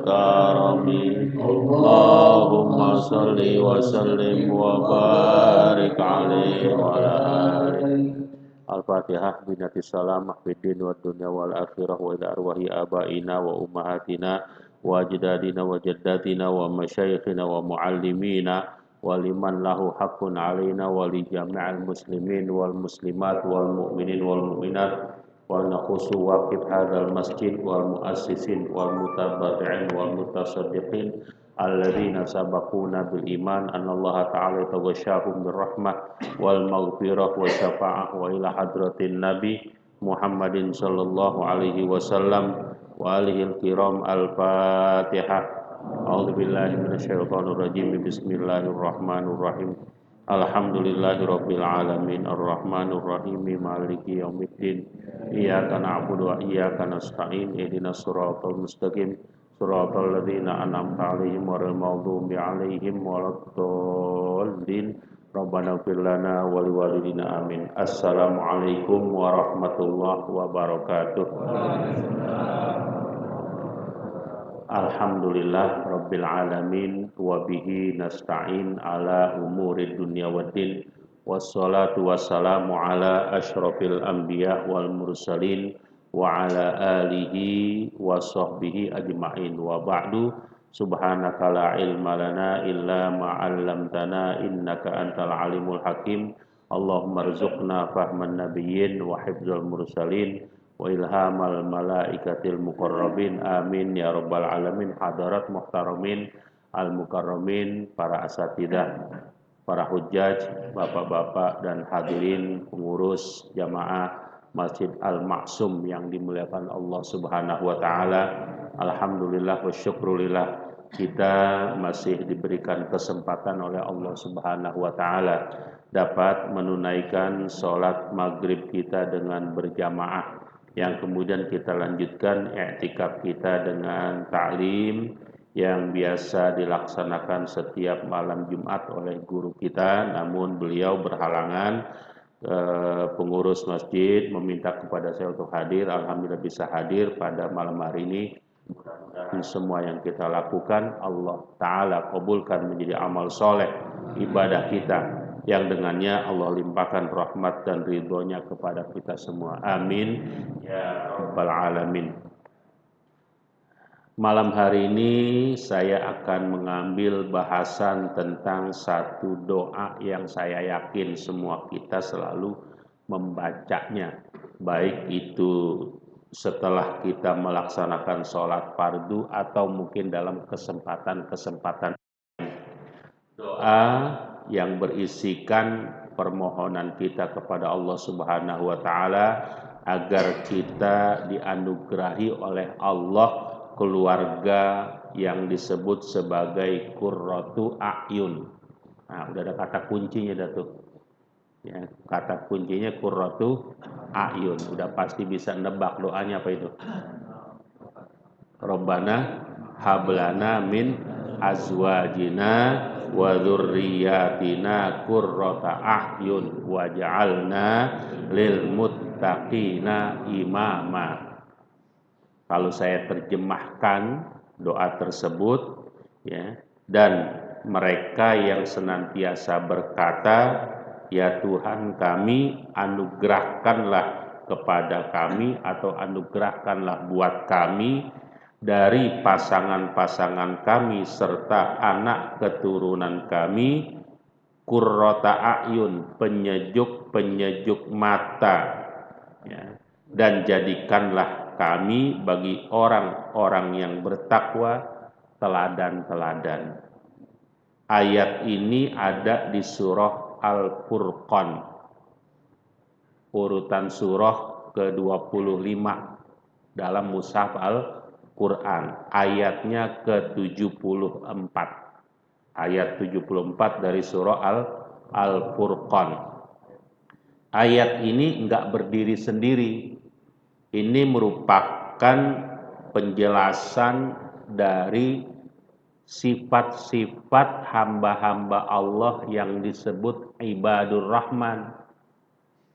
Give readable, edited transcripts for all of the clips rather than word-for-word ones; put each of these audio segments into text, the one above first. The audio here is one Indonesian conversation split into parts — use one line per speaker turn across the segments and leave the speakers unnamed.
والكرم اللهم صل وسلم وبارك عليه وعلى آله. Al-Fatihah binati salamah fid din wad dunya wal akhirah wa ila arwahi abaina wa ummahatina wa ajdadina wa jaddatina wa masyayikhina wa muallimina wa liman lahu haqqun alaina wa li jami'il muslimin wal muslimat wal mu'minin wal mu'minat wa nakhusu waqif hadzal masjid wal muassisin wal mutabarri'in wal mutasaddiqin alladzina sabaquna bil iman anallaha ta'ala tawasyahum birrahmah wal maghfirah wa syafa'ah wa ila hadratin nabi Muhammadin sallallahu alaihi wasallam wa alihil kiram. Al-Fatihah. A'udzubillahi minasyaitonir rajim. Bismillahirrahmanirrahim. Alhamdulillahirabbil alamin arrahmanir rahim maliki yaumiddin iyyaka na'budu wa iyyaka nasta'in ihdinas siratal mustaqim siratal ladzina an'amta 'alaihim ghairil maghdubi 'alaihim waladdallin. Rabbana ighfir lana wa liwalidina amin. Assalamualaikum warahmatullahi wabarakatuh. Alhamdulillah rabbil alamin wa bihi nasta'in ala umurid dunya waddin. Wassalatu wassalamu ala asyrafil anbiya wal mursalin wa ala alihi wa sahbihi ajma'in. Wa ba'du. Subhanaka la ilma lana illa ma 'allamtana innaka antal alimul hakim. Allahumma rzuqna fahman nabiyyin wa hifdzal mursalin wa ilhamal malaikatil muqarrabin. Amin ya rabbal alamin. Hadarat muhtaramin al mukarramin, para asatidah, para hujjaj, bapak-bapak dan hadirin pengurus jamaah Masjid Al-Ma'sum yang dimuliakan Allah Subhanahu wa taala. Alhamdulillah wa syukrulillah, kita masih diberikan kesempatan oleh Allah Subhanahu wa taala dapat menunaikan sholat maghrib kita dengan berjamaah, yang kemudian kita lanjutkan i'tikaf kita dengan ta'lim yang biasa dilaksanakan setiap malam Jumat oleh guru kita, namun beliau berhalangan. Pengurus masjid meminta kepada saya untuk hadir. Alhamdulillah bisa hadir pada malam hari ini. Mudah-mudahan semua yang kita lakukan Allah Ta'ala kabulkan menjadi amal soleh ibadah kita, yang dengannya Allah limpahkan rahmat dan ridhonya kepada kita semua. Amin ya rabbal alamin. Malam hari ini saya akan mengambil bahasan tentang satu doa yang saya yakin semua kita selalu membacanya, baik itu setelah kita melaksanakan sholat fardu atau mungkin dalam kesempatan-kesempatan. Doa yang berisikan permohonan kita kepada Allah Subhanahu wa taala agar kita dianugerahi oleh Allah keluarga yang disebut sebagai qurratu a'yun. Nah, udah ada kata kuncinya dah tuh. Ya, kata kuncinya qurratu a'yun. Udah pasti bisa nebak doanya apa itu? Rabbana hablana min azwajina wa dzurriyyatina qurrata a'yun waj'alna lil muttaqina imama. Kalau saya terjemahkan doa tersebut, ya, dan mereka yang senantiasa berkata, ya Tuhan kami, anugerahkanlah kepada kami atau anugerahkanlah buat kami dari pasangan-pasangan kami serta anak keturunan kami qurrata a'yun, penyejuk-penyejuk mata, ya, dan jadikanlah kami bagi orang-orang yang bertakwa teladan-teladan. Ayat ini ada di surah Al-Furqan, urutan surah ke-25 dalam mushaf Al-Quran, ayatnya ke-74. Ayat 74 dari surah Al-Furqan. Ayat ini enggak berdiri sendiri. Ini merupakan penjelasan dari sifat-sifat hamba-hamba Allah yang disebut ibadur rahman.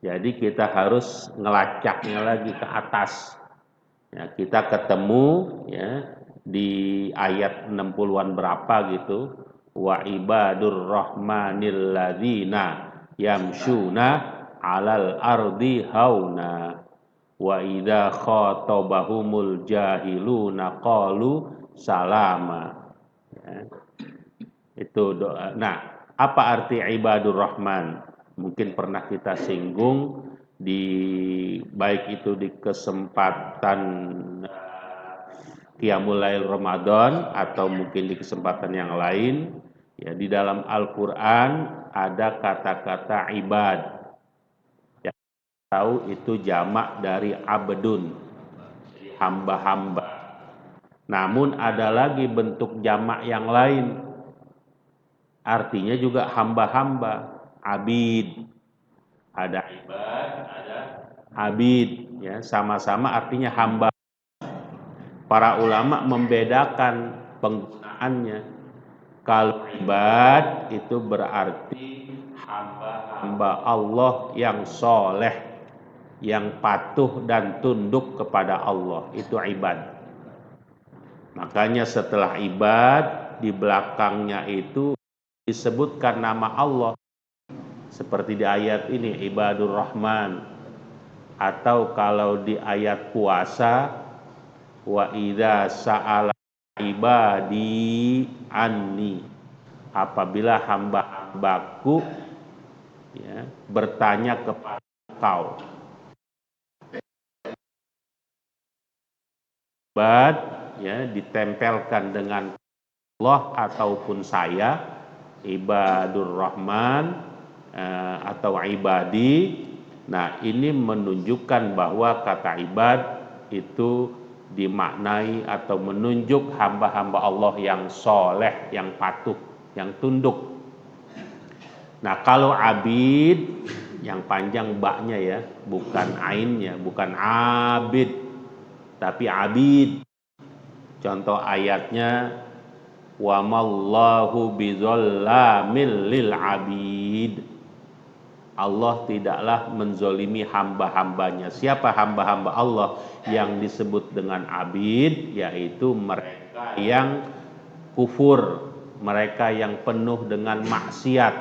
Jadi kita harus ngelacaknya lagi ke atas. Ya, kita ketemu, ya, di ayat 60-an berapa gitu, wa ibadur rahmanil ladzina yamshuna 'alal ardi hauna wa idza khatabahumul jahiluna qalu salama. Ya, itu doa. Nah, apa arti ibadur rahman? Mungkin pernah kita singgung di baik itu di kesempatan Qiyamul Lail Ramadan atau mungkin di kesempatan yang lain. Ya, di dalam Al-Qur'an ada kata-kata ibad. Yang tahu itu jamak dari abdun, hamba-hamba. Namun ada lagi bentuk jamak yang lain. Artinya juga hamba-hamba, abid. Ada ibad, ada abid, ya, sama-sama artinya hamba. Para ulama membedakan penggunaannya. Kalau ibad itu berarti hamba-hamba Allah yang soleh, yang patuh dan tunduk kepada Allah, itu ibad. Makanya setelah ibad di belakangnya itu disebutkan nama Allah seperti di ayat ini ibadur rahman, atau kalau di ayat puasa wa idza sa'ala ibadi anni, apabila hamba-hambaku ya, bertanya kepada kau. Ibad ya ditempelkan dengan Allah ataupun saya, ibadur rahman atau ibadi. Nah, ini menunjukkan bahwa kata ibad itu dimaknai atau menunjuk hamba-hamba Allah yang soleh, yang patuh, yang tunduk. Nah, kalau abid, yang panjang baknya ya, bukan ainnya, bukan abid, tapi abid. Contoh ayatnya, wa mallahu bizallamil lil abid. Allah tidaklah menzolimi hamba-hambanya. Siapa hamba-hamba Allah yang disebut dengan abid? Yaitu mereka yang kufur, mereka yang penuh dengan maksiat.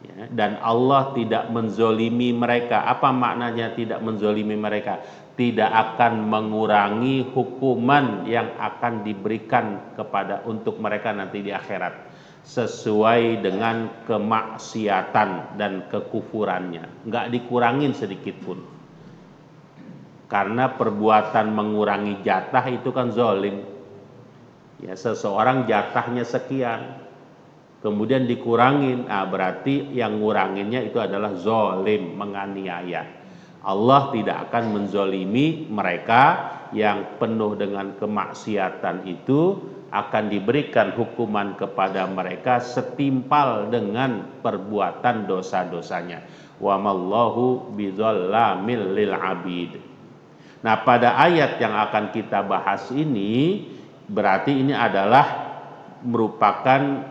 Ya, dan Allah tidak menzolimi mereka. Apa maknanya tidak menzolimi mereka? Tidak akan mengurangi hukuman yang akan diberikan kepada untuk mereka nanti di akhirat sesuai dengan kemaksiatan dan kekufurannya, nggak dikurangin sedikit pun. Karena perbuatan mengurangi jatah itu kan zolim. Ya, seseorang jatahnya sekian, kemudian dikurangin, berarti yang nguranginnya itu adalah zolim, menganiaya. Allah tidak akan menzolimi mereka yang penuh dengan kemaksiatan itu, akan diberikan hukuman kepada mereka setimpal dengan perbuatan dosa-dosanya. Wa mallahu bidzallamil lil abid. Nah, pada ayat yang akan kita bahas ini berarti ini adalah merupakan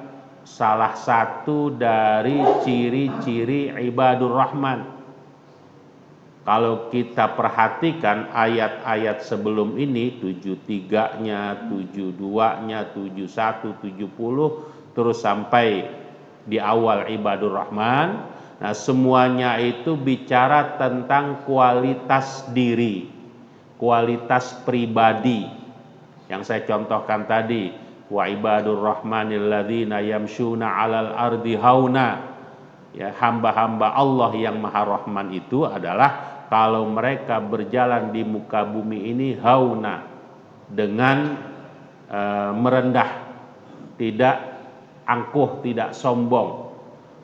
salah satu dari ciri-ciri ibadur rahman. Kalau kita perhatikan ayat-ayat sebelum ini, 73-nya, 72-nya, 71, 70, terus sampai di awal ibadur rahman. Nah, semuanya itu bicara tentang kualitas diri, kualitas pribadi. Yang saya contohkan tadi, wa ibadur rahmanil ladzina yamshuna 'alal ardi hauna. Ya, hamba-hamba Allah yang Maha Rahman itu adalah kalau mereka berjalan di muka bumi ini hauna, dengan merendah, tidak angkuh, tidak sombong.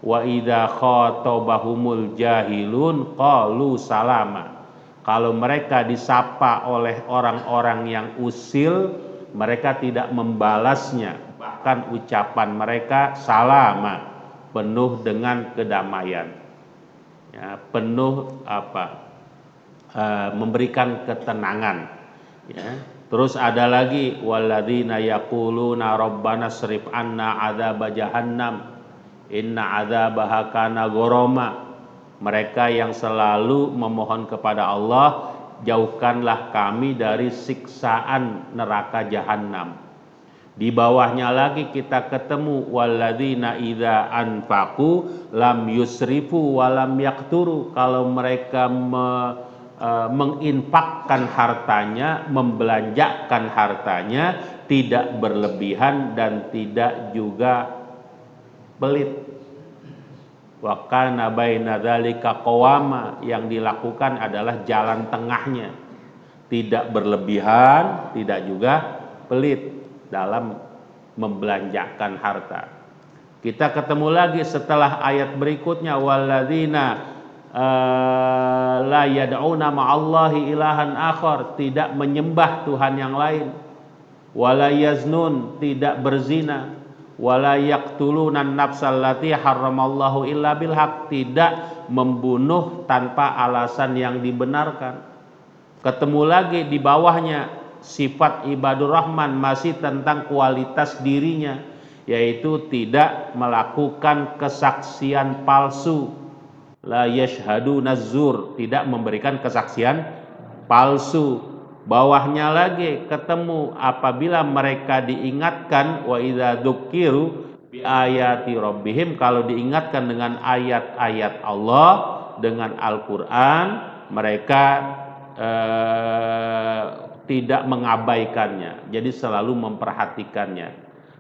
Wa idza khatabahumul jahilun qalu salama. Kalau mereka disapa oleh orang-orang yang usil, mereka tidak membalasnya, bahkan ucapan mereka salama, penuh dengan kedamaian, ya, penuh memberikan ketenangan. Ya. Terus ada lagi walladzina yaquluna rabbana srif anna adzaba jahannam inna adzabaha kana gharama. Mereka yang selalu memohon kepada Allah, jauhkanlah kami dari siksaan neraka jahanam. Di bawahnya lagi kita ketemu walladzina idza anfaqu lam yusrifu wa lam yaqturu. Kalau mereka menginfakkan hartanya, membelanjakan hartanya, tidak berlebihan dan tidak juga pelit. Wa kana baina dzalika qawama, yang dilakukan adalah jalan tengahnya, tidak berlebihan, tidak juga pelit dalam membelanjakan harta. Kita ketemu lagi setelah ayat berikutnya walladzina la yad'una ma'allahi ilahan akhar, tidak menyembah Tuhan yang lain, wala yaznun, tidak berzina, wala yaqtuluna an-nafsal lati harramallahu illa bil haq, tidak membunuh tanpa alasan yang dibenarkan. Ketemu lagi di bawahnya sifat ibadur rahman, masih tentang kualitas dirinya, yaitu tidak melakukan kesaksian palsu, la yashhaduna zur, tidak memberikan kesaksian palsu. Bawahnya lagi ketemu apabila mereka diingatkan wa idza dzukiru bi ayati rabbihim, kalau diingatkan dengan ayat-ayat Allah, dengan Al-Qur'an, mereka tidak mengabaikannya, jadi selalu memperhatikannya.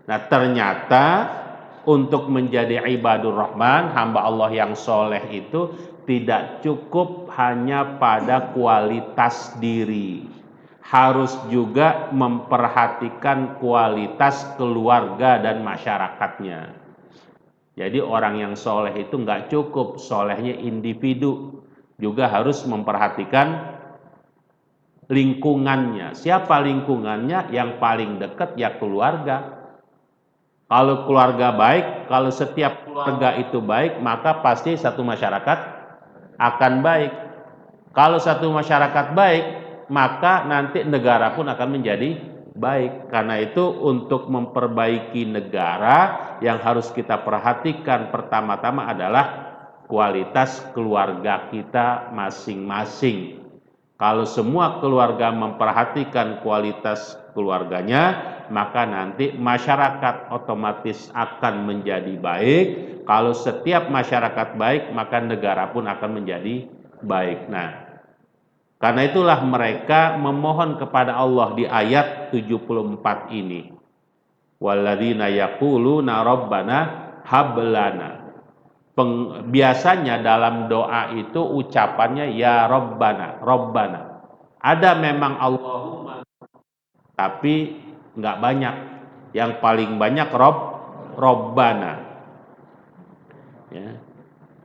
Nah, ternyata untuk menjadi ibadur rahman, hamba Allah yang soleh itu tidak cukup hanya pada kualitas diri, harus juga memperhatikan kualitas keluarga dan masyarakatnya. Jadi orang yang soleh itu nggak cukup solehnya individu, juga harus memperhatikan lingkungannya. Siapa lingkungannya? Yang paling dekat ya keluarga. Kalau keluarga baik, kalau setiap keluarga itu baik, maka pasti satu masyarakat akan baik. Kalau satu masyarakat baik, maka nanti negara pun akan menjadi baik. Karena itu untuk memperbaiki negara yang harus kita perhatikan pertama-tama adalah kualitas keluarga kita masing-masing. Kalau semua keluarga memperhatikan kualitas keluarganya, maka nanti masyarakat otomatis akan menjadi baik. Kalau setiap masyarakat baik, maka negara pun akan menjadi baik. Nah, karena itulah mereka memohon kepada Allah di ayat 74 ini. Walladzina yaquluna rabbana hablana. Biasanya dalam doa itu ucapannya ya Rabbana, Rabbana. Ada memang Allahumma, tapi nggak banyak. Yang paling banyak Rabbana. Ya.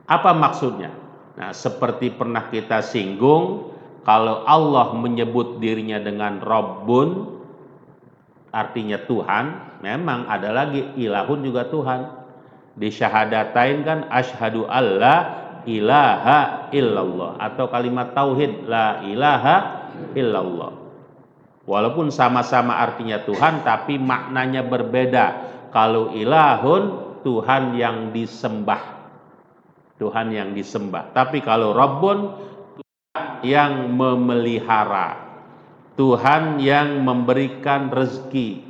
Apa maksudnya? Nah, seperti pernah kita singgung, kalau Allah menyebut dirinya dengan Rabbun, artinya Tuhan, memang ada lagi ilahun juga Tuhan. Di syahadatain kan asyhadu alla ilaha illallah, atau kalimat tauhid la ilaha illallah. Walaupun sama-sama artinya Tuhan, tapi maknanya berbeda. Kalau ilahun, Tuhan yang disembah, Tuhan yang disembah. Tapi kalau Rabbun, Tuhan yang memelihara, Tuhan yang memberikan rezeki,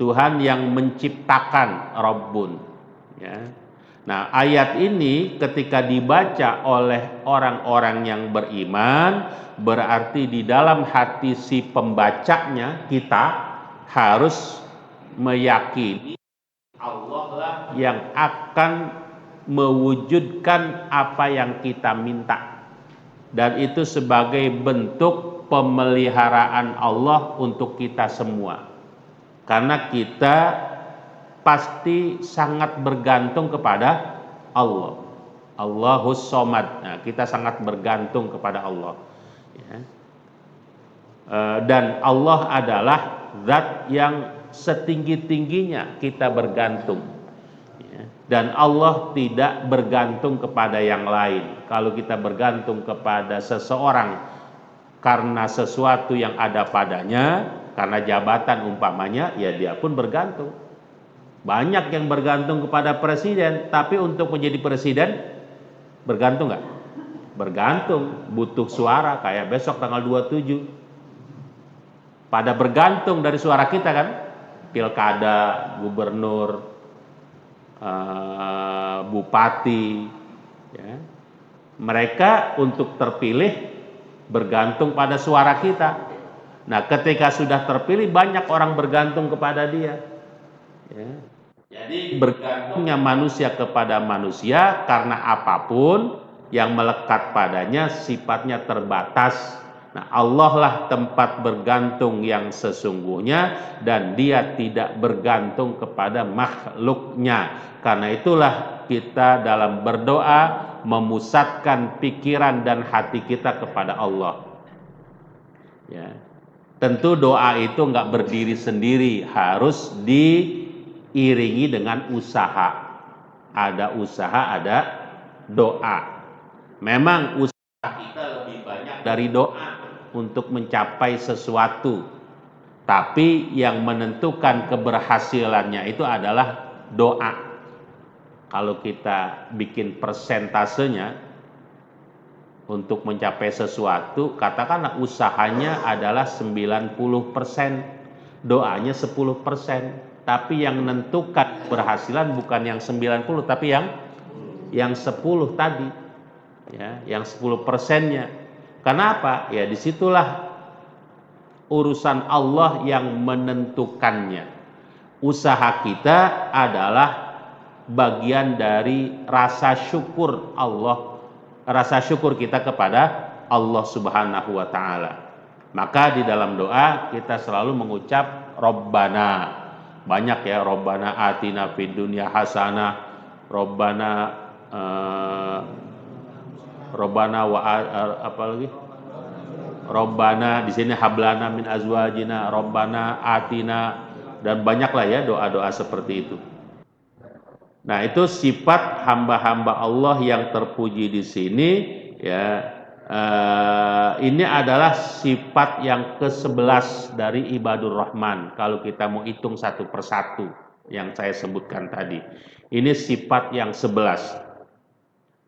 Tuhan yang menciptakan, Rabbun. Ya. Nah, ayat ini ketika dibaca oleh orang-orang yang beriman, berarti di dalam hati si pembacanya, kita harus meyakini Allah lah yang akan mewujudkan apa yang kita minta, dan itu sebagai bentuk pemeliharaan Allah untuk kita semua, karena kita pasti sangat bergantung kepada Allah. Allahus Somad. Nah, kita sangat bergantung kepada Allah. Ya. Dan Allah adalah zat yang setinggi-tingginya kita bergantung. Ya. Dan Allah tidak bergantung kepada yang lain. Kalau kita bergantung kepada seseorang karena sesuatu yang ada padanya, karena jabatan umpamanya, ya dia pun bergantung. Banyak yang bergantung kepada presiden, tapi untuk menjadi presiden bergantung nggak? Bergantung, butuh suara kayak besok tanggal 27. Pada bergantung dari suara kita kan, pilkada, gubernur, bupati, ya. Mereka untuk terpilih bergantung pada suara kita. Nah, ketika sudah terpilih banyak orang bergantung kepada dia. Ya. Jadi bergantungnya manusia kepada manusia karena apapun yang melekat padanya sifatnya terbatas. Nah, Allah lah tempat bergantung yang sesungguhnya dan dia tidak bergantung kepada makhluknya. Karena itulah kita dalam berdoa memusatkan pikiran dan hati kita kepada Allah. Ya. Tentu doa itu nggak berdiri sendiri, harus diiringi dengan usaha. Ada usaha, ada doa. Memang usaha kita lebih banyak dari doa untuk mencapai sesuatu. Tapi yang menentukan keberhasilannya itu adalah doa. Kalau kita bikin persentasenya untuk mencapai sesuatu, katakanlah usahanya adalah 90%, doanya 10%, tapi yang menentukan keberhasilan bukan yang 90, tapi yang 10 tadi, ya, yang 10%-nya. Kenapa? Ya disitulah urusan Allah yang menentukannya. Usaha kita adalah bagian dari rasa syukur Allah, rasa syukur kita kepada Allah Subhanahu wa taala. Maka di dalam doa kita selalu mengucap Robbana. Banyak ya, Robbana atina fid dunya hasanah, Robbana Robbana wa apa lagi? Robbana, di sini hablana min azwajina, Robbana atina, dan banyaklah ya doa-doa seperti itu. Nah, itu sifat hamba-hamba Allah yang terpuji di sini, ya. Ini adalah sifat yang ke-11 dari ibadur rahman. Kalau kita mau hitung satu persatu yang saya sebutkan tadi, ini sifat yang 11.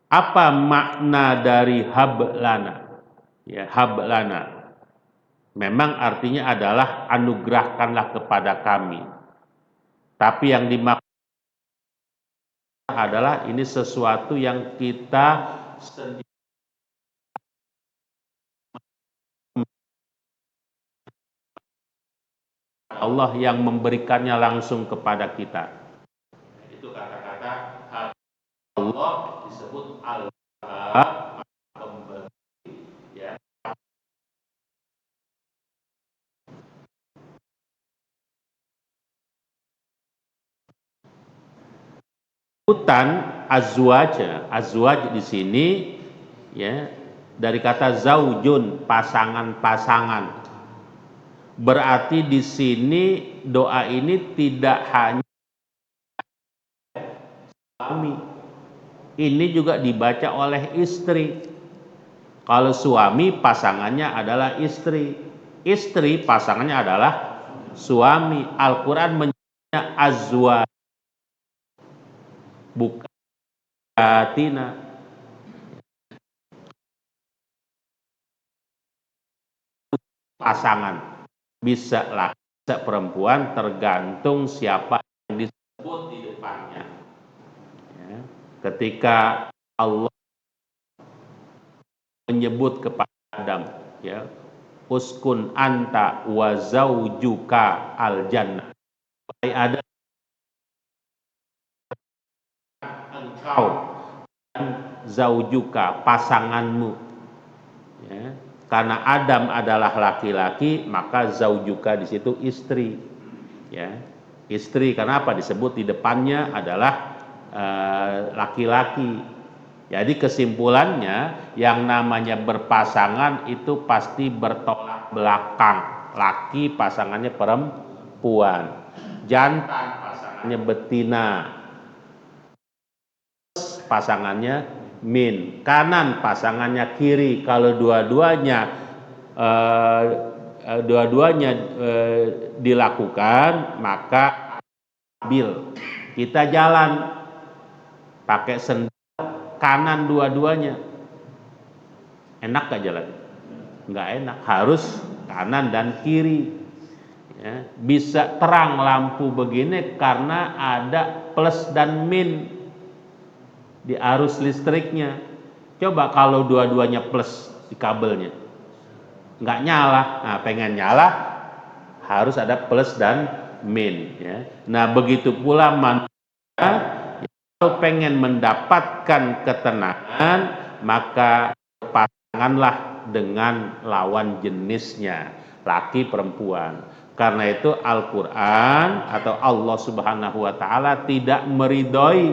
Apa makna dari hablana? Ya, hablana memang artinya adalah anugerahkanlah kepada kami. Tapi yang dimaksud adalah ini sesuatu yang kita sendiri, Allah yang memberikannya langsung kepada kita. Itu kata-kata Allah disebut Allah pemberi, ya. Hutan azwaj di sini, ya, dari kata zaujun, pasangan-pasangan. Berarti di sini doa ini tidak hanya suami, ini juga dibaca oleh istri. Kalau suami pasangannya adalah istri, istri pasangannya adalah suami. Al-Quran menyebutnya azwaj, bukan tina. Pasangan bisa laki, bisa perempuan, tergantung siapa yang disebut di depannya, ya. Ketika Allah menyebut kepada Adam, ya, uskun anta wa zaujuka al jannah, ada engkau dan zaujuka, pasanganmu, ya. Karena Adam adalah laki-laki, maka zaujuka di situ istri, ya. Istri karena apa? Disebut di depannya adalah laki-laki. Jadi kesimpulannya yang namanya berpasangan itu pasti bertolak belakang. Laki pasangannya perempuan, jantan pasangannya betina, pasangannya min, kanan pasangannya kiri. Kalau dua-duanya dilakukan, maka bil kita jalan pakai sendal kanan dua-duanya, Enak gak jalan? Nggak enak, harus kanan dan kiri. Ya, bisa terang lampu begini karena ada plus dan min di arus listriknya. Coba kalau dua-duanya plus di kabelnya, nggak nyala. Nah, pengen nyala harus ada plus dan min. Ya. Nah, begitu pula manusia kalau pengen mendapatkan ketenangan, maka pasanganlah dengan lawan jenisnya, laki perempuan. Karena itu Al-Quran atau Allah Subhanahu wa Ta'ala tidak meridhoi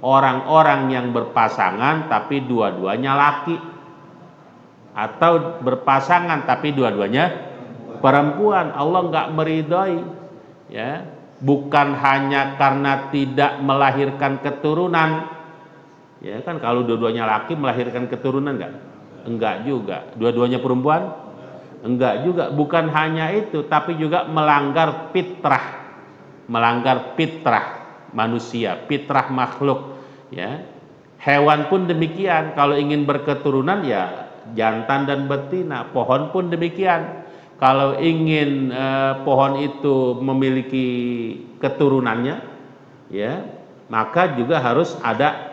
orang-orang yang berpasangan tapi dua-duanya laki, atau berpasangan tapi dua-duanya perempuan. Allah nggak meridhoi, ya. Bukan hanya karena tidak melahirkan keturunan, ya kan, kalau dua-duanya laki melahirkan keturunan enggak juga. Dua-duanya perempuan enggak juga. Bukan hanya itu, tapi juga melanggar fitrah manusia, fitrah makhluk, ya. Hewan pun demikian, kalau ingin berketurunan ya jantan dan betina. Pohon pun demikian, kalau ingin pohon itu memiliki keturunannya, ya, maka juga harus ada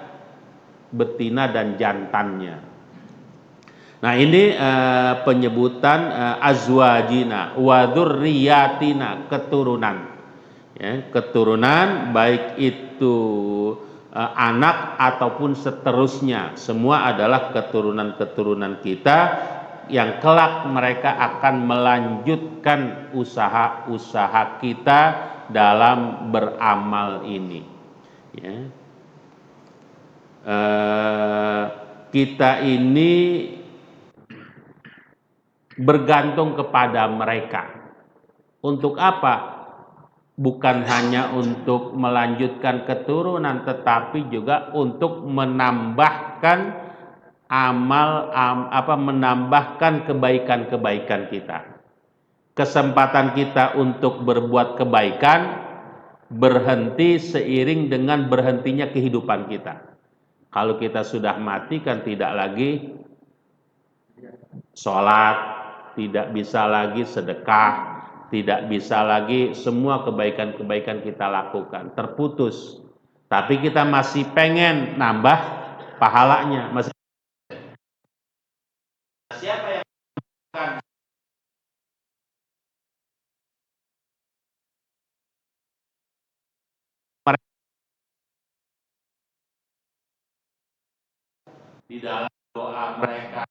betina dan jantannya. Nah, ini penyebutan azwajina wa dzurriyyatina, keturunan. Ya, keturunan baik itu anak ataupun seterusnya, semua adalah keturunan-keturunan kita yang kelak mereka akan melanjutkan usaha-usaha kita dalam beramal ini. Ya. Kita ini bergantung kepada mereka. Untuk apa? Bukan hanya untuk melanjutkan keturunan, tetapi juga untuk menambahkan menambahkan kebaikan-kebaikan kita. Kesempatan kita untuk berbuat kebaikan berhenti seiring dengan berhentinya kehidupan kita. Kalau kita sudah mati kan tidak lagi sholat, tidak bisa lagi sedekah, tidak bisa lagi semua kebaikan-kebaikan kita lakukan, terputus. Tapi kita masih pengen nambah pahalanya. Siapa yang akan di dalam doa mereka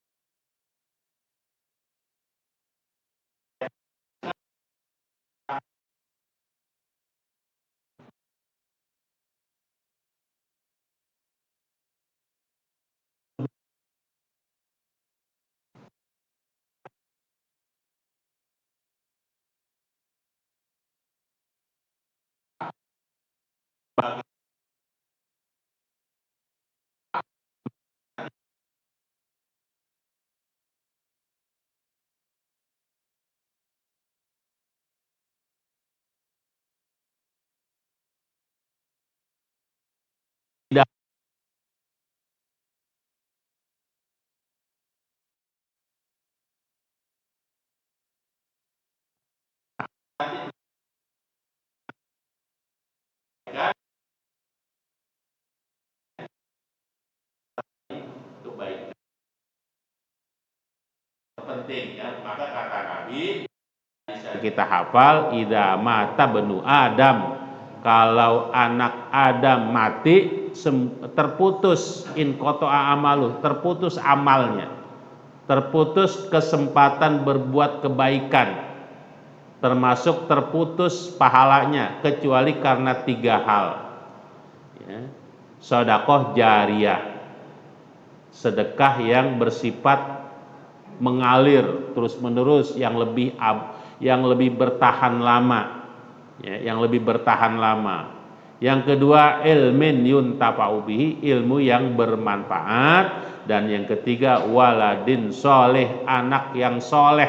tidak kebaikan penting, ya. Maka kata Nabi bisa kita hafal, idza mata benu Adam, kalau anak Adam mati terputus inqata'a amaluh, terputus amalnya, terputus kesempatan berbuat kebaikan, termasuk terputus pahalanya, kecuali karena 3 hal, ya. Sedekah jariyah, sedekah yang bersifat mengalir terus menerus, yang lebih bertahan lama, ya, yang lebih bertahan lama. Yang kedua, ilmin yuntafa'u bihi, ilmu yang bermanfaat. Dan yang ketiga, waladin soleh, anak yang soleh,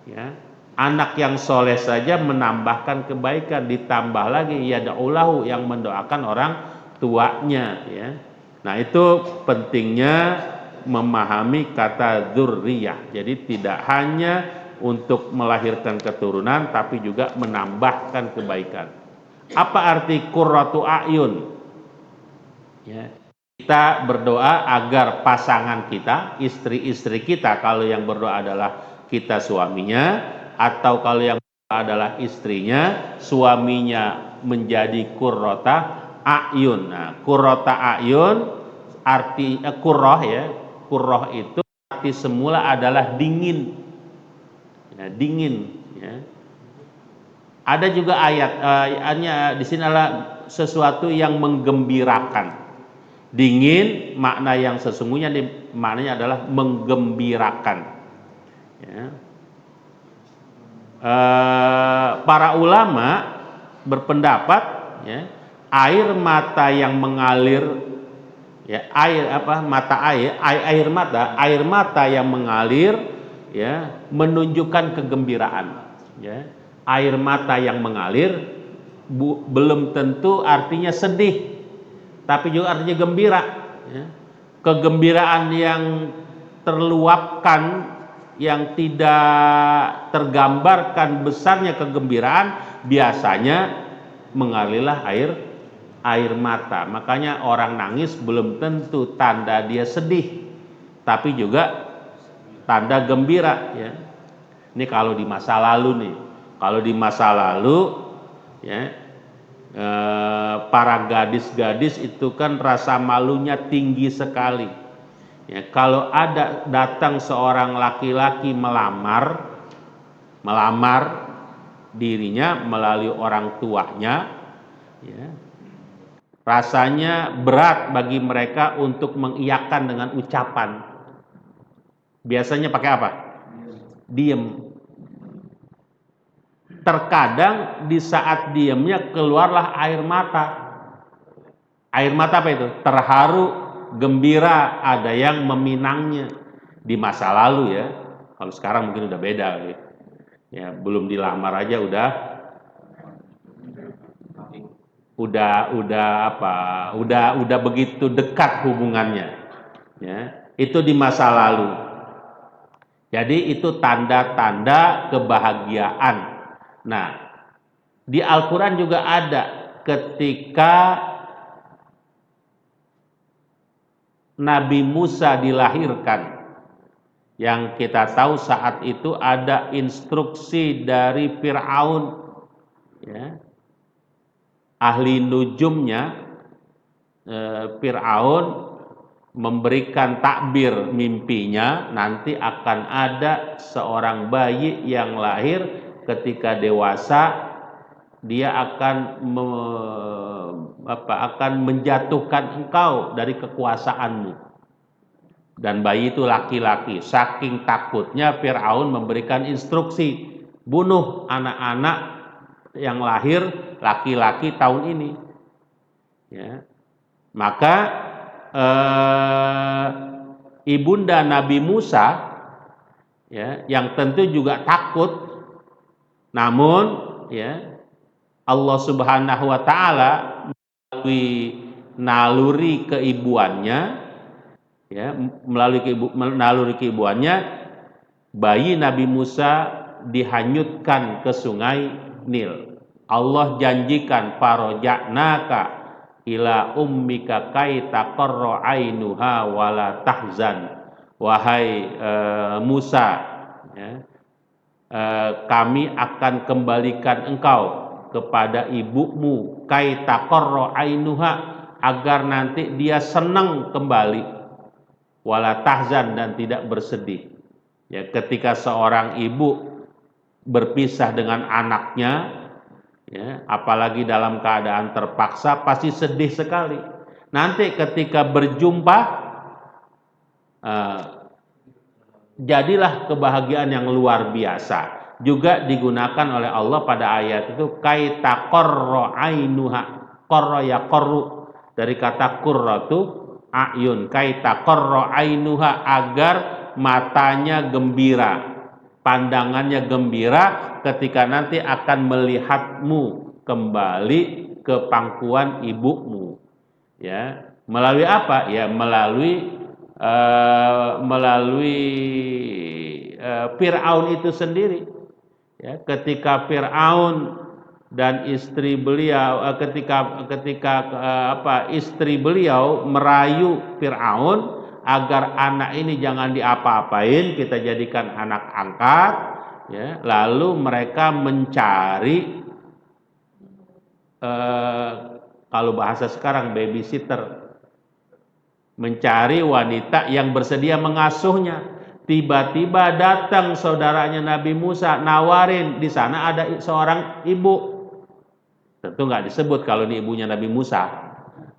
ya. Anak yang soleh saja menambahkan kebaikan, ditambah lagi yad'ulahu, yang mendoakan orang tuanya, ya. Nah, itu pentingnya memahami kata dzurriyah. Jadi tidak hanya untuk melahirkan keturunan tapi juga menambahkan kebaikan. Apa arti qurratu a'yun? Ya. Kita berdoa agar pasangan kita, istri-istri kita, kalau yang berdoa adalah kita suaminya, atau kalau yang berdoa adalah istrinya, suaminya menjadi qurrata a'yun. Nah, qurrata a'yun arti qurrah ya. Qurrah itu arti semula adalah dingin. Ya, dingin ya. Ada juga ayatnya di sini adalah sesuatu yang menggembirakan. Dingin makna yang sesungguhnya maknanya adalah menggembirakan. Ya. Para ulama berpendapat ya, air mata yang mengalir ya, air mata yang mengalir ya, menunjukkan kegembiraan ya. Air mata yang mengalir belum tentu artinya sedih, tapi juga artinya gembira ya. Kegembiraan yang terluapkan, yang tidak tergambarkan besarnya kegembiraan, biasanya mengalirlah air mata. Makanya orang nangis belum tentu tanda dia sedih, tapi juga tanda gembira ya. Ini kalau di masa lalu nih. Kalau di masa lalu ya, para gadis-gadis itu kan rasa malunya tinggi sekali ya. Kalau ada datang seorang laki-laki melamar dirinya melalui orang tuanya ya, rasanya berat bagi mereka untuk mengiyakan dengan ucapan. Biasanya pakai apa? Diem. Terkadang di saat diamnya keluarlah air mata. Air mata apa itu? Terharu, gembira, ada yang meminangnya. Di masa lalu ya. Kalau sekarang mungkin udah beda ya, belum dilamar aja udah begitu dekat hubungannya ya. Itu di masa lalu. Jadi itu tanda-tanda kebahagiaan. Nah, di Al-Quran juga ada ketika Nabi Musa dilahirkan, yang kita tahu saat itu ada instruksi dari Fir'aun ya, ahli nujumnya. Fir'aun memberikan takbir mimpinya, nanti akan ada seorang bayi yang lahir, ketika dewasa dia akan menjatuhkan engkau dari kekuasaanmu. Dan bayi itu laki-laki. Saking takutnya Fir'aun memberikan instruksi, bunuh anak-anak yang lahir laki-laki tahun ini ya. Maka ibunda Nabi Musa ya, yang tentu juga takut, namun ya, Allah Subhanahu wa taala melalui naluri keibuannya ya, melalui keibuannya bayi Nabi Musa dihanyutkan ke sungai Nil. Allah janjikan faroja'naka ila ummika kai taqarra ainuha wala tahzan. Wahai Musa ya, kami akan kembalikan engkau kepada ibumu kai taqarra ainuha, agar nanti dia senang kembali, wala tahzan, dan tidak bersedih ya. Ketika seorang ibu berpisah dengan anaknya ya, apalagi dalam keadaan terpaksa, pasti sedih sekali. Nanti ketika berjumpa jadilah kebahagiaan yang luar biasa. Juga digunakan oleh Allah pada ayat itu kai taqarra ainuha. Qarra yaqarru, dari kata qurratu ayun. Kai taqarra ainuha, agar matanya gembira, pandangannya gembira ketika nanti akan melihatmu kembali ke pangkuan ibumu ya. Melalui apa ya? Melalui melalui Fir'aun itu sendiri. Ya, ketika Fir'aun dan istri beliau istri beliau merayu Fir'aun agar anak ini jangan diapa-apain, kita jadikan anak angkat, ya, lalu mereka mencari kalau bahasa sekarang babysitter, mencari wanita yang bersedia mengasuhnya. Tiba-tiba datang saudaranya Nabi Musa nawarin, di sana ada seorang ibu. Tentu nggak disebut kalau ini ibunya Nabi Musa.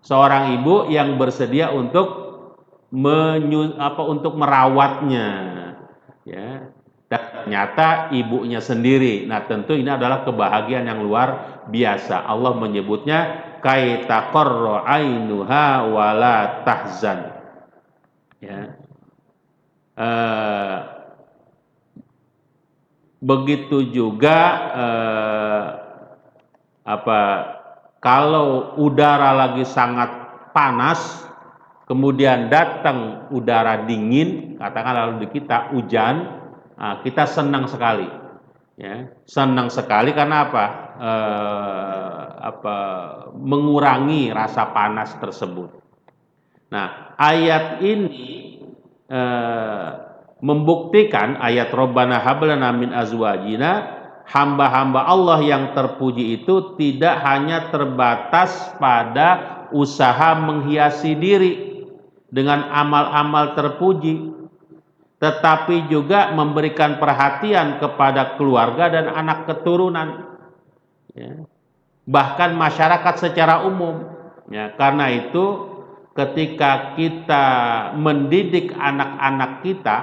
Seorang ibu yang bersedia untuk merawatnya, ya. Dan ternyata ibunya sendiri. Nah, tentu ini adalah kebahagiaan yang luar biasa. Allah menyebutnya kai taqarra ainuha wala tahzan. Ya. Begitu juga kalau udara lagi sangat panas, kemudian datang udara dingin, katakan lalu di kita hujan, kita senang sekali, ya, senang sekali karena mengurangi rasa panas tersebut. Nah, ayat ini membuktikan, ayat Rabbana hablana min azwajina, hamba-hamba Allah yang terpuji itu tidak hanya terbatas pada usaha menghiasi diri dengan amal-amal terpuji, tetapi juga memberikan perhatian kepada keluarga dan anak keturunan, ya, bahkan masyarakat secara umum, ya. Karena itu ketika kita mendidik anak-anak kita,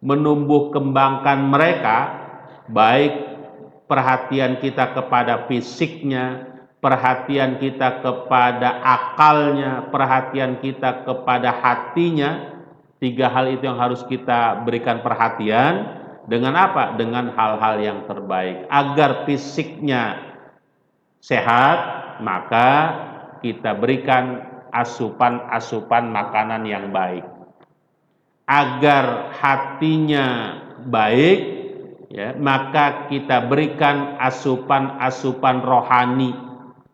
menumbuh kembangkan mereka, baik perhatian kita kepada fisiknya, perhatian kita kepada akalnya, perhatian kita kepada hatinya, 3 hal itu yang harus kita berikan perhatian. Dengan apa? Dengan hal-hal yang terbaik. Agar fisiknya sehat, maka kita berikan asupan-asupan makanan yang baik. Agar hatinya baik, ya, maka kita berikan asupan-asupan rohani,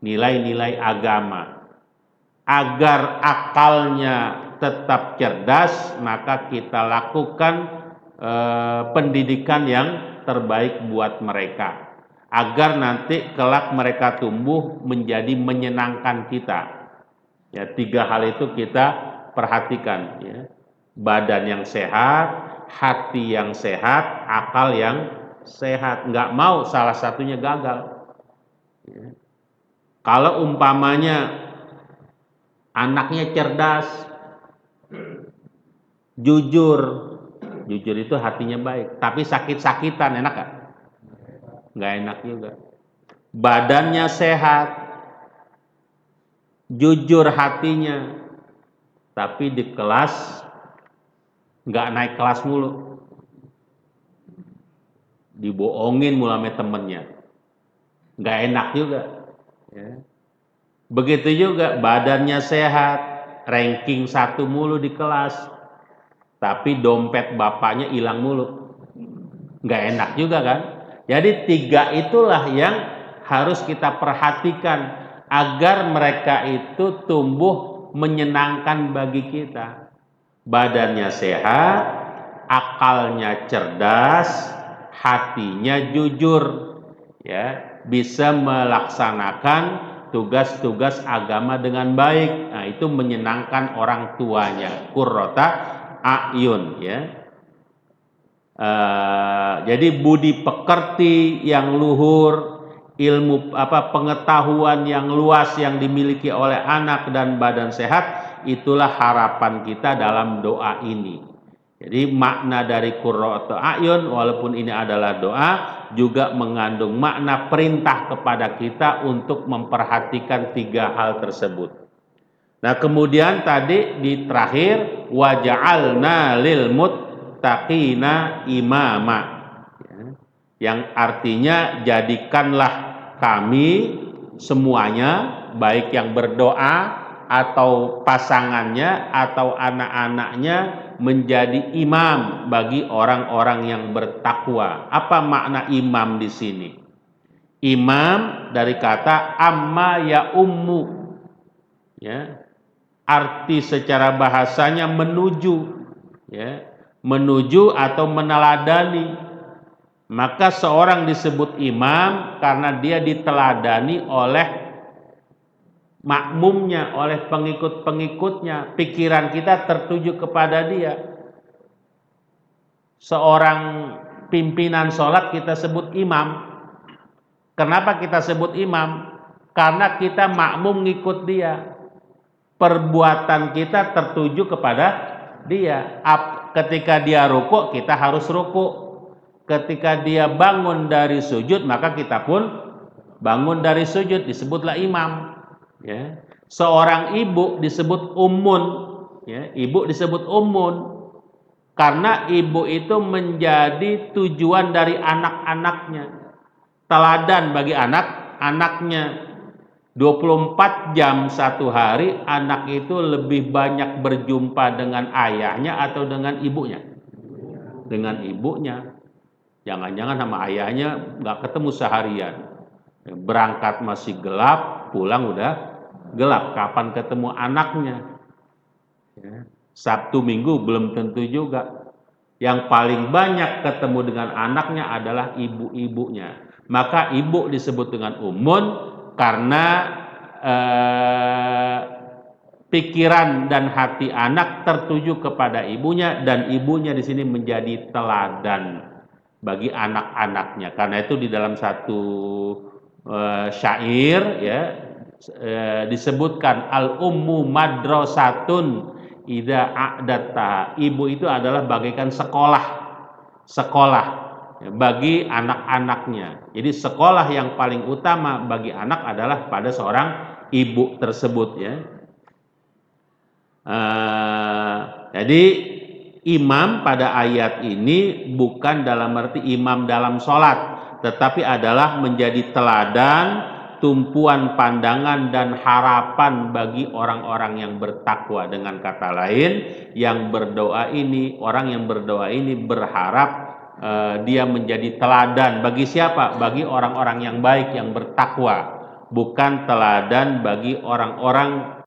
nilai-nilai agama. Agar akalnya tetap cerdas, maka kita lakukan pendidikan yang terbaik buat mereka, agar nanti kelak mereka tumbuh menjadi menyenangkan kita. Ya, 3 hal itu kita perhatikan, ya. Badan yang sehat, hati yang sehat, akal yang sehat. Nggak mau salah satunya gagal, ya. Kalau umpamanya anaknya cerdas, jujur itu hatinya baik, tapi sakit-sakitan, enak gak? Nggak enak juga. Badannya sehat, jujur hatinya, tapi di kelas nggak naik kelas mulu, dibohongin mulu sama temennya, nggak enak juga, ya. Begitu juga badannya sehat, ranking 1 mulu di kelas, tapi dompet bapaknya hilang mulu, nggak enak juga kan. Jadi 3 itulah yang harus kita perhatikan agar mereka itu tumbuh menyenangkan bagi kita. Badannya sehat, akalnya cerdas, hatinya jujur, ya, bisa melaksanakan tugas-tugas agama dengan baik. Nah, itu menyenangkan orang tuanya, qurrata a'yun, ya. Jadi budi pekerti yang luhur, ilmu pengetahuan yang luas yang dimiliki oleh anak dan badan sehat, itulah harapan kita dalam doa ini. Jadi makna dari qurratu a'yun, walaupun ini adalah doa, juga mengandung makna perintah kepada kita untuk memperhatikan 3 hal tersebut. Nah, kemudian tadi di terakhir, waja'alna lil muttaqina imama, ya, yang artinya jadikanlah kami semuanya, baik yang berdoa atau pasangannya atau anak-anaknya menjadi imam bagi orang-orang yang bertakwa. Apa makna imam di sini? Imam dari kata amma ya ummu, ya. Arti secara bahasanya menuju, ya. Menuju atau meneladani. Maka seorang disebut imam karena dia diteladani oleh makmumnya, oleh pengikut-pengikutnya. Pikiran kita tertuju kepada dia. Seorang pimpinan sholat kita sebut imam. Kenapa kita sebut imam? Karena kita makmum ngikut dia. Perbuatan kita tertuju kepada dia. Ketika dia rukuk, kita harus rukuk. Ketika dia bangun dari sujud, maka kita pun bangun dari sujud. Disebutlah imam. Ya. Seorang ibu disebut ummun. Ya. Ibu disebut ummun karena ibu itu menjadi tujuan dari anak-anaknya, teladan bagi anak-anaknya. 24 jam satu hari anak itu lebih banyak berjumpa dengan ayahnya atau dengan ibunya? Dengan ibunya. Jangan-jangan sama ayahnya nggak ketemu seharian. Berangkat masih gelap, pulang udah gelap. Kapan ketemu anaknya? Sabtu Minggu belum tentu juga. Yang paling banyak ketemu dengan anaknya adalah ibu-ibunya. Maka ibu disebut dengan ummun karena pikiran dan hati anak tertuju kepada ibunya, dan ibunya di sini menjadi teladan bagi anak-anaknya. Karena itu di dalam satu syair, ya, disebutkan al ummu madrasatun idza a'datta. Ibu itu adalah bagaikan sekolah bagi anak-anaknya. Jadi sekolah yang paling utama bagi anak adalah pada seorang ibu tersebut, ya. Jadi imam pada ayat ini bukan dalam arti imam dalam sholat, tetapi adalah menjadi teladan, tumpuan pandangan dan harapan bagi orang-orang yang bertakwa. Dengan kata lain, yang berdoa ini, orang yang berdoa ini berharap dia menjadi teladan bagi siapa? Bagi orang-orang yang baik, yang bertakwa, bukan teladan bagi orang-orang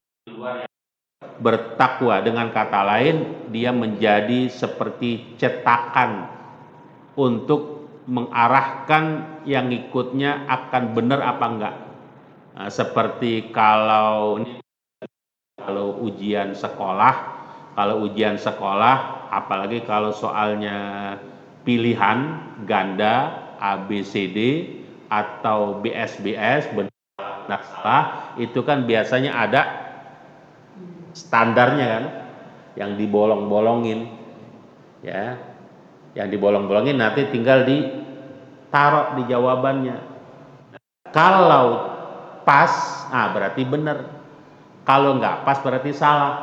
bertakwa. Dengan kata lain, dia menjadi seperti cetakan untuk mengarahkan yang ikutnya akan benar apa enggak. Nah, seperti kalau ujian sekolah, apalagi kalau soalnya pilihan ganda ABCD atau BSBS, benar salah, itu kan biasanya ada standarnya kan, yang dibolong-bolongin, ya, yang dibolong-bolongin nanti tinggal ditaruh di jawabannya. Kalau pas, berarti benar. Kalau nggak pas berarti salah,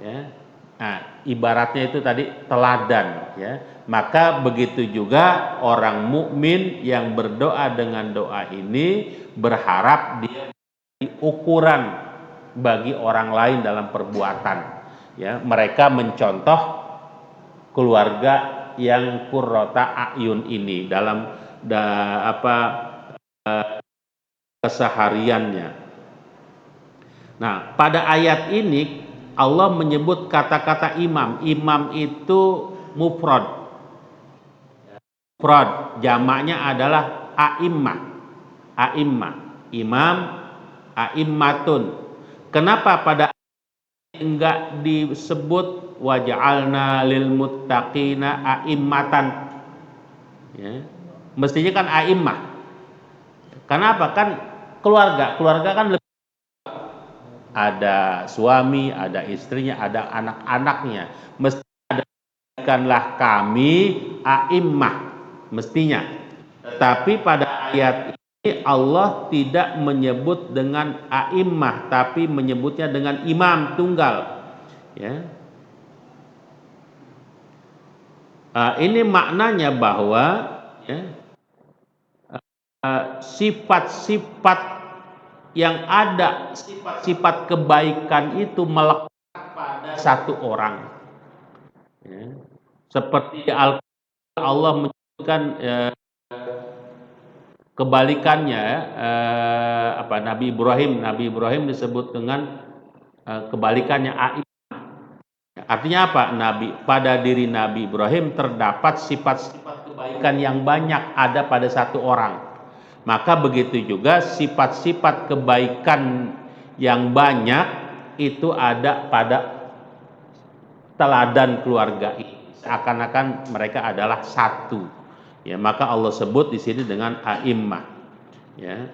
ya. Nah, ibaratnya itu tadi teladan, ya. Maka begitu juga orang mukmin yang berdoa dengan doa ini berharap dia menjadi ukuran bagi orang lain dalam perbuatan, ya. Mereka mencontoh keluarga yang qurrata a'yun ini dalam kesehariannya. Nah, pada ayat ini Allah menyebut kata-kata imam. Imam itu mufrad. Jamaknya adalah a'immah. Imam, a'immatun. Kenapa pada enggak disebut waja'alna lil muttaqina a'immatan? Ya. Mestinya kan a'immah. Kenapa? Kan keluarga kan lebih, ada suami, ada istrinya, ada anak-anaknya. Mestinya adakanlah kami a'immah, mestinya. Tetapi pada ayat ini Allah tidak menyebut dengan a'immah, tapi menyebutnya dengan imam tunggal, ya. Ini maknanya bahwa, ya, sifat-sifat yang ada sifat-sifat kebaikan itu melekat pada satu orang. Ya. Seperti Allah menyebutkan kebalikannya, Nabi Ibrahim disebut dengan kebalikannya aib. Artinya apa? Pada diri Nabi Ibrahim terdapat sifat-sifat kebaikan yang banyak ada pada satu orang. Maka begitu juga sifat-sifat kebaikan yang banyak itu ada pada teladan keluarga ini. Seakan-akan mereka adalah satu. Ya, maka Allah sebut di sini dengan a'immah. Ya.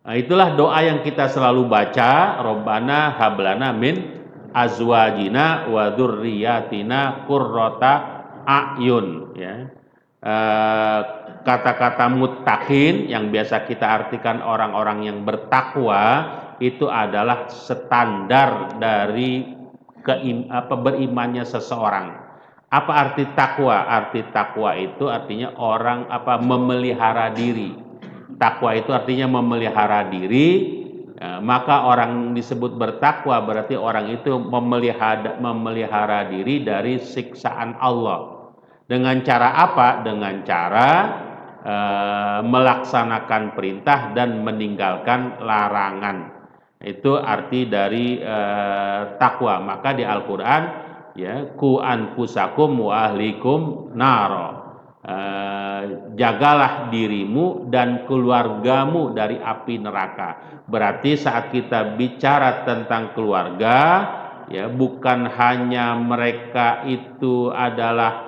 Nah, itulah doa yang kita selalu baca, Rabbana hablana min azwajina wa dzurriyyatina qurrata a'yun, ya. Kata-kata muttaqin yang biasa kita artikan orang-orang yang bertakwa itu adalah standar dari berimannya seseorang. Apa arti takwa? Arti takwa itu artinya orang memelihara diri. Takwa itu artinya memelihara diri. Maka orang disebut bertakwa berarti orang itu memelihara diri dari siksaan Allah. Dengan cara apa? Dengan cara melaksanakan perintah dan meninggalkan larangan. Itu arti dari takwa. Maka di Al-Quran, ya, ku anfusakum wa ahlikum naro. Jagalah dirimu dan keluargamu dari api neraka. Berarti saat kita bicara tentang keluarga, ya, bukan hanya mereka itu adalah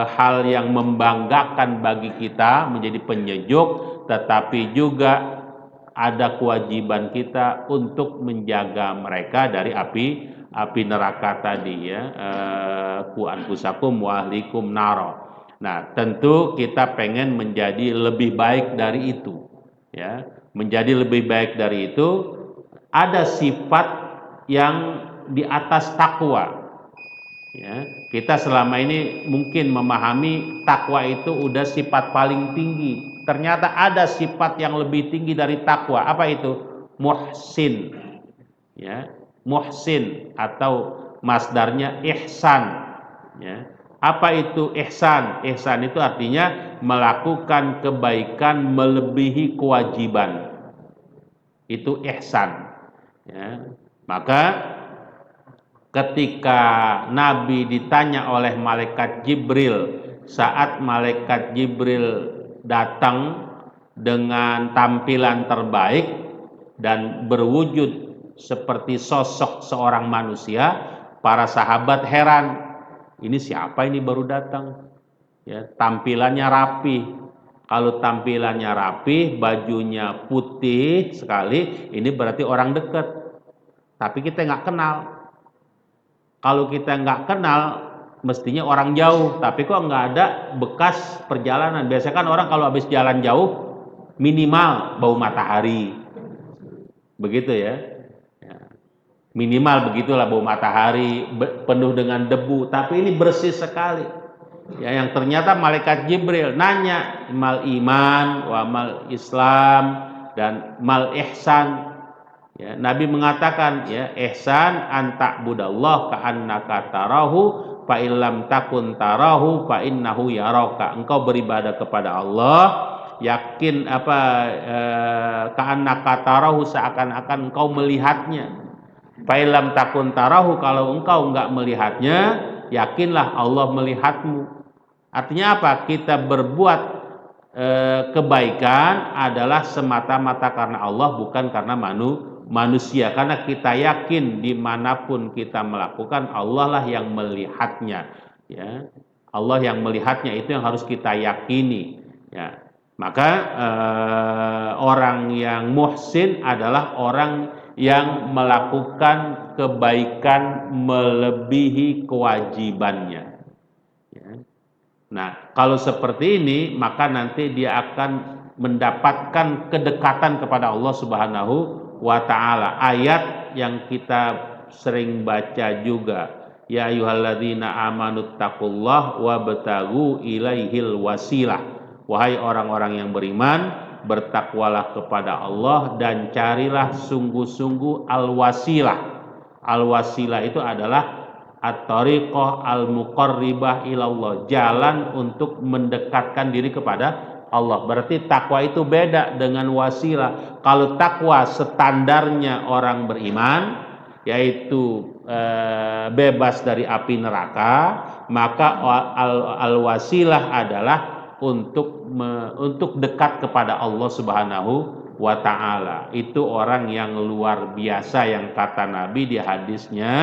hal yang membanggakan bagi kita, menjadi penyejuk, tetapi juga ada kewajiban kita untuk menjaga mereka dari api neraka tadi, ya. Ku anfusakum wa ahlikum naro. Nah, tentu kita pengen menjadi lebih baik dari itu, ya. Menjadi lebih baik dari itu ada sifat yang di atas takwa. Ya, kita selama ini mungkin memahami takwa itu udah sifat paling tinggi. Ternyata ada sifat yang lebih tinggi dari takwa. Apa itu? Muhsin. Ya, muhsin atau masdarnya ihsan. Ya. Apa itu ihsan? Ihsan itu artinya melakukan kebaikan melebihi kewajiban. Itu ihsan. Ya. Maka ketika Nabi ditanya oleh malaikat Jibril, saat malaikat Jibril datang dengan tampilan terbaik dan berwujud seperti sosok seorang manusia, para sahabat heran, ini siapa ini baru datang? Ya, tampilannya rapi. Kalau tampilannya rapi, bajunya putih sekali, ini berarti orang dekat. Tapi kita nggak kenal. Kalau kita nggak kenal, mestinya orang jauh, tapi kok nggak ada bekas perjalanan. Biasanya kan orang kalau habis jalan jauh, minimal bau matahari, begitu ya. Minimal begitulah, bau matahari, penuh dengan debu, tapi ini bersih sekali. Ya, yang ternyata malaikat Jibril nanya, mal iman, wa mal Islam, dan mal ihsan. Ya, Nabi mengatakan, ya, ihsan anta budallah ka'annaka tarahu fa illam takun tarahu fa innahu yaraka. Engkau beribadah kepada Allah, yakin ka'annaka tarahu, seakan-akan engkau melihatnya. Fa illam takun tarahu, kalau engkau enggak melihatnya, yakinlah Allah melihatmu. Artinya apa? Kita berbuat kebaikan adalah semata-mata karena Allah, bukan karena manusia, karena kita yakin dimanapun kita melakukan, Allah lah yang melihatnya, ya. Allah yang melihatnya, itu yang harus kita yakini, ya. Maka orang yang muhsin adalah orang yang melakukan kebaikan melebihi kewajibannya, ya. Nah, kalau seperti ini, maka nanti dia akan mendapatkan kedekatan kepada Allah Subhanahu wa ta'ala. Ayat yang kita sering baca juga, Ya ayyuhalladzina amanu taqullah wabtagu ilaihil wasilah. Wahai orang-orang yang beriman, bertakwalah kepada Allah dan carilah sungguh-sungguh al-wasilah. Al-wasilah itu adalah at-tariqah al-muqarribah ilallah, jalan untuk mendekatkan diri kepada Allah. Berarti takwa itu beda dengan wasilah. Kalau takwa standarnya orang beriman, yaitu bebas dari api neraka, maka al-wasilah adalah untuk dekat kepada Allah Subhanahu wa ta'ala. Itu orang yang luar biasa, yang kata Nabi di hadisnya,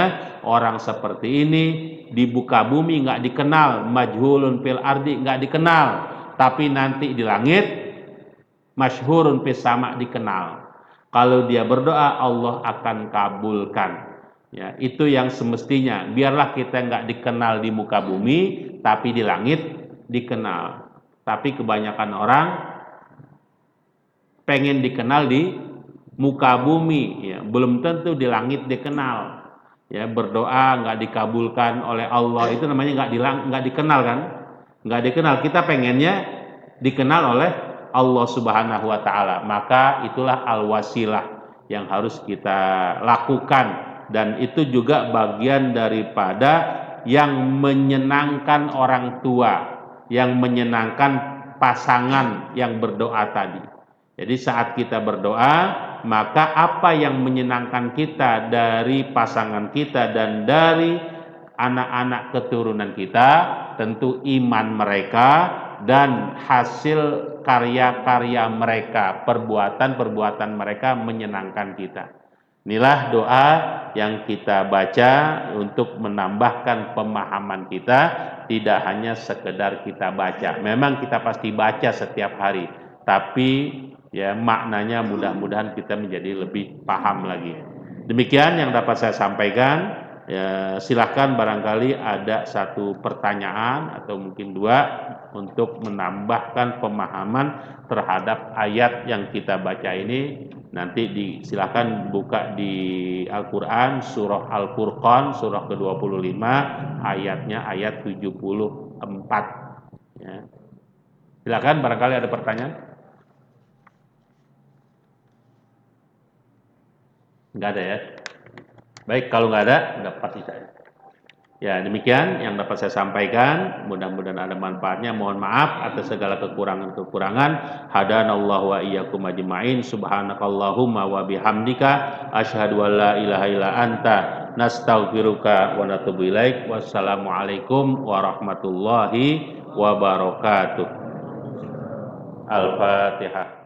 orang seperti ini di muka bumi nggak dikenal, majhulun fil ardi nggak dikenal, tapi nanti di langit masyhurun fis sama dikenal. Kalau dia berdoa, Allah akan kabulkan. Ya, itu yang semestinya. Biarlah kita nggak dikenal di muka bumi, tapi di langit dikenal. Tapi kebanyakan orang pengen dikenal di muka bumi, ya, belum tentu di langit dikenal. Ya, berdoa nggak dikabulkan oleh Allah, itu namanya nggak dikenal kan? Nggak dikenal. Kita pengennya dikenal oleh Allah Subhanahu wa ta'ala. Maka itulah al-wasilah yang harus kita lakukan, dan itu juga bagian daripada yang menyenangkan orang tua, yang menyenangkan pasangan yang berdoa tadi. Jadi saat kita berdoa, maka apa yang menyenangkan kita dari pasangan kita dan dari anak-anak keturunan kita, tentu iman mereka dan hasil karya-karya mereka, perbuatan-perbuatan mereka menyenangkan kita. Inilah doa yang kita baca untuk menambahkan pemahaman kita, tidak hanya sekedar kita baca. Memang kita pasti baca setiap hari, tapi ya maknanya mudah-mudahan kita menjadi lebih paham lagi. Demikian yang dapat saya sampaikan. Ya, silahkan barangkali ada satu pertanyaan atau mungkin dua untuk menambahkan pemahaman terhadap ayat yang kita baca ini. Nanti silahkan buka di Al-Quran, surah Al-Furqan, surah ke-25, ayatnya ayat 74. Ya. Silahkan barangkali ada pertanyaan. Enggak ada ya. Baik, kalau nggak ada, udah pasti saya. Ya, demikian yang dapat saya sampaikan. Mudah-mudahan ada manfaatnya. Mohon maaf atas segala kekurangan-kekurangan. Hadanallahu wa iyyakum ajmain. Subhanakallahumma wa bihamdika asyhadu an la ilaha illa anta nastaghfiruka wa natubu ilaik. Wassalamualaikum warahmatullahi wabarakatuh. Al-Fatihah.